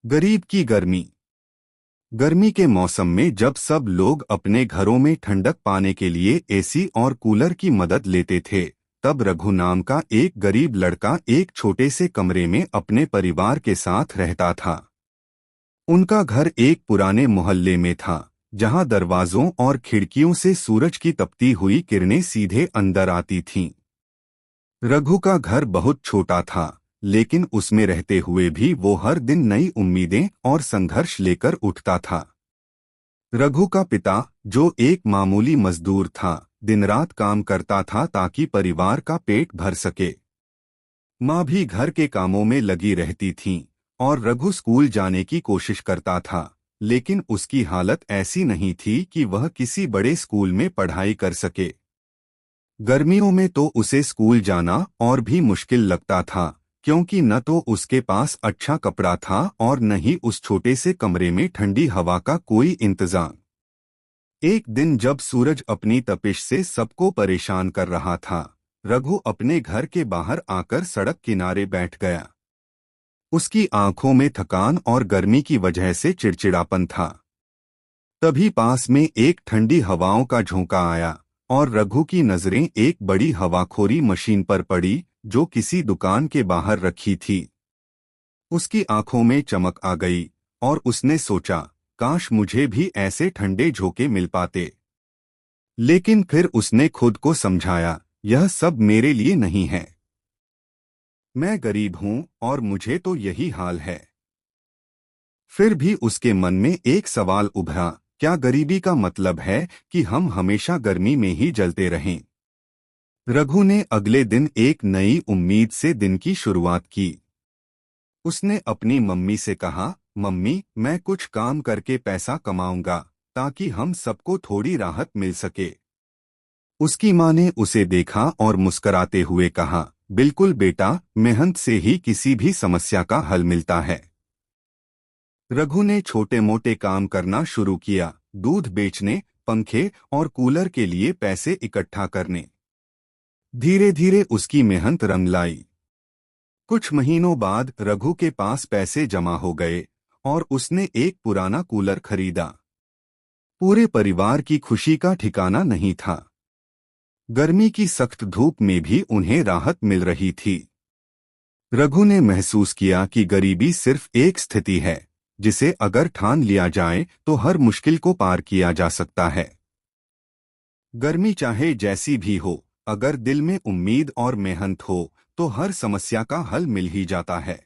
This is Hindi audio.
गरीब की गर्मी। गर्मी के मौसम में जब सब लोग अपने घरों में ठंडक पाने के लिए एसी और कूलर की मदद लेते थे, तब रघु नाम का एक गरीब लड़का एक छोटे से कमरे में अपने परिवार के साथ रहता था। उनका घर एक पुराने मोहल्ले में था, जहां दरवाजों और खिड़कियों से सूरज की तपती हुई किरणें सीधे अंदर आती थीं। रघु का घर बहुत छोटा था, लेकिन उसमें रहते हुए भी वो हर दिन नई उम्मीदें और संघर्ष लेकर उठता था। रघु का पिता, जो एक मामूली मजदूर था, दिन रात काम करता था ताकि परिवार का पेट भर सके। माँ भी घर के कामों में लगी रहती थीं, और रघु स्कूल जाने की कोशिश करता था, लेकिन उसकी हालत ऐसी नहीं थी कि वह किसी बड़े स्कूल में पढ़ाई कर सके। गर्मियों में तो उसे स्कूल जाना और भी मुश्किल लगता था, क्योंकि न तो उसके पास अच्छा कपड़ा था और न ही उस छोटे से कमरे में ठंडी हवा का कोई इंतजाम। एक दिन जब सूरज अपनी तपिश से सबको परेशान कर रहा था, रघु अपने घर के बाहर आकर सड़क किनारे बैठ गया। उसकी आंखों में थकान और गर्मी की वजह से चिड़चिड़ापन था। तभी पास में एक ठंडी हवाओं का झोंका आया, और रघु की नजरें एक बड़ी हवाखोरी मशीन पर पड़ी, जो किसी दुकान के बाहर रखी थी। उसकी आंखों में चमक आ गई, और उसने सोचा, काश मुझे भी ऐसे ठंडे झोंके मिल पाते। लेकिन फिर उसने खुद को समझाया, यह सब मेरे लिए नहीं है। मैं गरीब हूं और मुझे तो यही हाल है। फिर भी उसके मन में एक सवाल उभरा, क्या गरीबी का मतलब है कि हम हमेशा गर्मी में ही जलते रहें? रघु ने अगले दिन एक नई उम्मीद से दिन की शुरुआत की। उसने अपनी मम्मी से कहा, मम्मी, मैं कुछ काम करके पैसा कमाऊंगा, ताकि हम सबको थोड़ी राहत मिल सके। उसकी माँ ने उसे देखा और मुस्कराते हुए कहा, बिल्कुल बेटा, मेहनत से ही किसी भी समस्या का हल मिलता है। रघु ने छोटे मोटे काम करना शुरू किया, दूध बेचने, पंखे और कूलर के लिए पैसे इकट्ठा करने। धीरे धीरे उसकी मेहनत रंग लाई। कुछ महीनों बाद रघु के पास पैसे जमा हो गए, और उसने एक पुराना कूलर खरीदा। पूरे परिवार की खुशी का ठिकाना नहीं था। गर्मी की सख्त धूप में भी उन्हें राहत मिल रही थी। रघु ने महसूस किया कि गरीबी सिर्फ एक स्थिति है, जिसे अगर ठान लिया जाए तो हर मुश्किल को पार किया जा सकता है। गर्मी चाहे जैसी भी हो, अगर दिल में उम्मीद और मेहनत हो, तो हर समस्या का हल मिल ही जाता है।